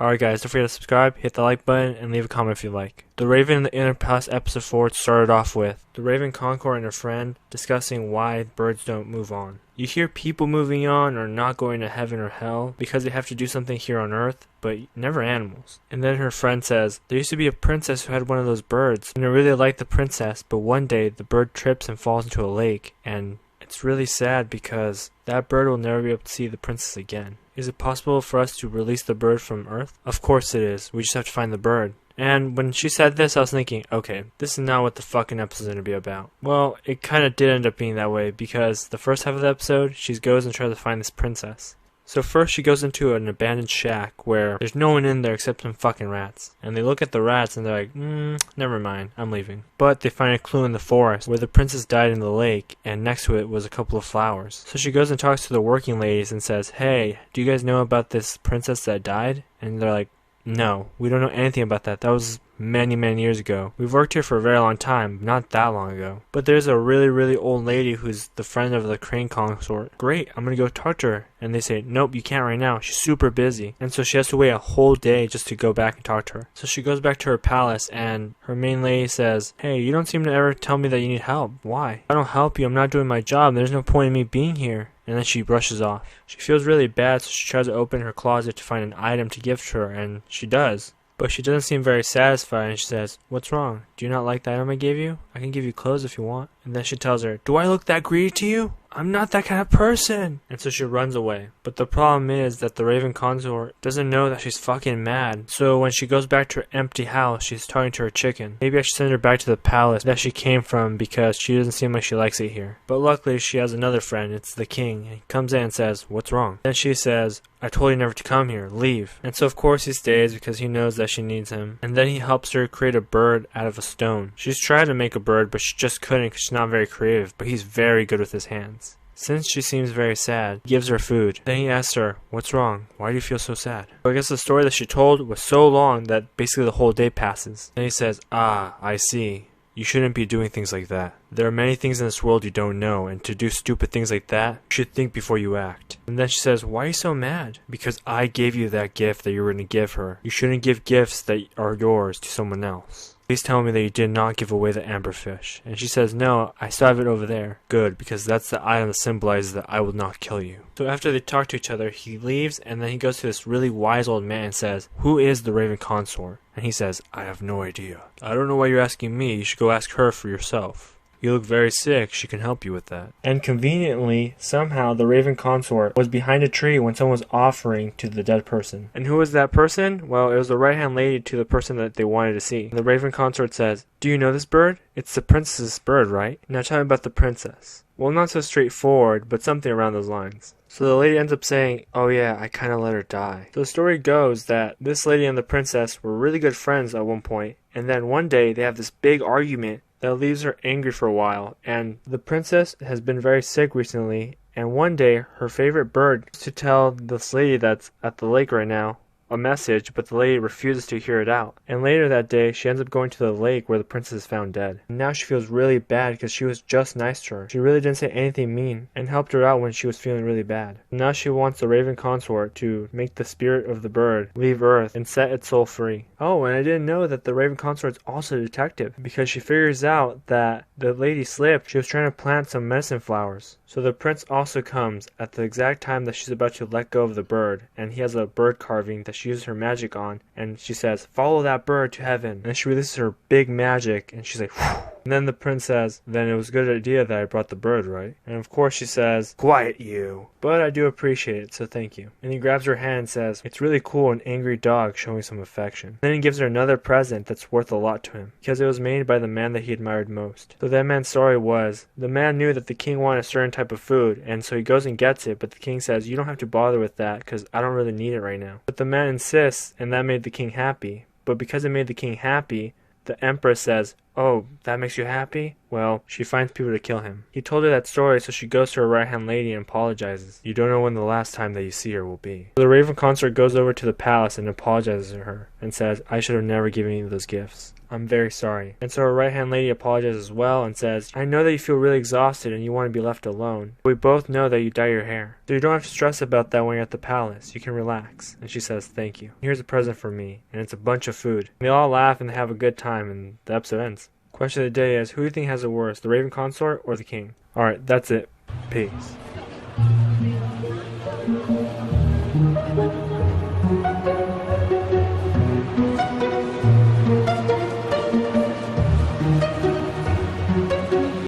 Alright guys, don't forget to subscribe, hit the like button, and leave a comment if you like. The Raven in the Inner Past episode 4 started off with the Raven Concord and her friend discussing why birds don't move on. You hear people moving on or not going to heaven or hell because they have to do something here on earth, but never animals. And then her friend says, there used to be a princess who had one of those birds, and I really liked the princess, but one day the bird trips and falls into a lake, and it's really sad because that bird will never be able to see the princess again. Is it possible for us to release the bird from Earth? Of course it is. We just have to find the bird. And when she said this, I was thinking, okay, this is not what the fucking episode is going to be about. Well, it kind of did end up being that way because the first half of the episode, she goes and tries to find this princess. So first she goes into an abandoned shack where there's no one in there except some fucking rats. And they look at the rats and they're like, never mind, I'm leaving. But they find a clue in the forest where the princess died in the lake and next to it was a couple of flowers. So she goes and talks to the working ladies and says, hey, do you guys know about this princess that died? And they're like, no, we don't know anything about that. That was many years ago. We've worked here for a very long time, not that long ago. But there's a really old lady who's the friend of the crane consort. Great, I'm gonna go talk to her. And they say, nope, you can't right now. She's super busy. And so she has to wait a whole day just to go back and talk to her. So she goes back to her palace and her main lady says, hey, you don't seem to ever tell me that you need help. Why? If I don't help you, I'm not doing my job. There's no point in me being here. And then she brushes off. She feels really bad, so she tries to open her closet to find an item to give to her, and she does. But she doesn't seem very satisfied, and she says, what's wrong? Do you not like the item I gave you? I can give you clothes if you want. And then she tells her, do I look that greedy to you? I'm not that kind of person. And so she runs away. But the problem is that the Raven consort doesn't know that she's fucking mad. So when she goes back to her empty house, she's talking to her chicken. Maybe I should send her back to the palace that she came from because she doesn't seem like she likes it here. But luckily she has another friend. It's the king. He comes in and says, what's wrong? Then she says, I told you never to come here. Leave. And so of course he stays because he knows that she needs him. And then he helps her create a bird out of a stone. She's tried to make a bird, but she just couldn't because she's not very creative. But he's very good with his hands. Since she seems very sad, he gives her food. Then he asks her, what's wrong? Why do you feel so sad? So I guess the story that she told was so long that basically the whole day passes. Then he says, I see. You shouldn't be doing things like that. There are many things in this world you don't know, and to do stupid things like that, you should think before you act. And then she says, why are you so mad? Because I gave you that gift that you were going to give her. You shouldn't give gifts that are yours to someone else. Please tell me that you did not give away the amberfish. And she says, no, I still have it over there. Good, because that's the item that symbolizes that I will not kill you. So after they talk to each other, he leaves and then he goes to this really wise old man and says, who is the Raven consort? And he says, I have no idea. I don't know why you're asking me. You should go ask her for yourself. You look very sick, she can help you with that. And conveniently, somehow the Raven consort was behind a tree when someone was offering to the dead person. And who was that person? Well, it was the right-hand lady to the person that they wanted to see. And the Raven consort says, do you know this bird? It's the princess's bird, right? Now tell me about the princess. Well, not so straightforward, but something around those lines. So the lady ends up saying, oh yeah, I kinda let her die. So the story goes that this lady and the princess were really good friends at one point, and then one day they have this big argument that leaves her angry for a while, and the princess has been very sick recently, and one day her favorite bird to tell this lady that's at the lake right now a message, but the lady refuses to hear it out. And later that day, she ends up going to the lake where the princess is found dead. And now she feels really bad because she was just nice to her. She really didn't say anything mean and helped her out when she was feeling really bad. Now she wants the Raven consort to make the spirit of the bird leave Earth and set its soul free. Oh, and I didn't know that the Raven consort is also a detective because she figures out that the lady slipped. She was trying to plant some medicine flowers. So the prince also comes at the exact time that she's about to let go of the bird, and he has a bird carving that she uses her magic on, and she says, follow that bird to heaven. And then she releases her big magic, and she's like, whew. And then the prince says, then it was a good idea that I brought the bird, right? And of course she says, quiet you. But I do appreciate it, so thank you. And he grabs her hand and says, it's really cool, an angry dog showing some affection. Then he gives her another present that's worth a lot to him, because it was made by the man that he admired most. So that man's story was, the man knew that the king wanted a certain type of food, and so he goes and gets it, but the king says, you don't have to bother with that, because I don't really need it right now. But the man insists, and that made the king happy. But because it made the king happy, the empress says, Oh, that makes you happy? Well, she finds people to kill him. He told her that story, so she goes to her right-hand lady and apologizes. You don't know when the last time that you see her will be. So the Raven consort goes over to the palace and apologizes to her, and says, I should have never given you those gifts. I'm very sorry. And so her right-hand lady apologizes as well and says, I know that you feel really exhausted and you want to be left alone. But we both know that you dye your hair. So you don't have to stress about that when you're at the palace. You can relax. And she says, thank you. Here's a present for me. And it's a bunch of food. And they all laugh and they have a good time and the episode ends. Question of the day is, who do you think has it worse, the Raven consort or the king? Alright, that's it. Peace.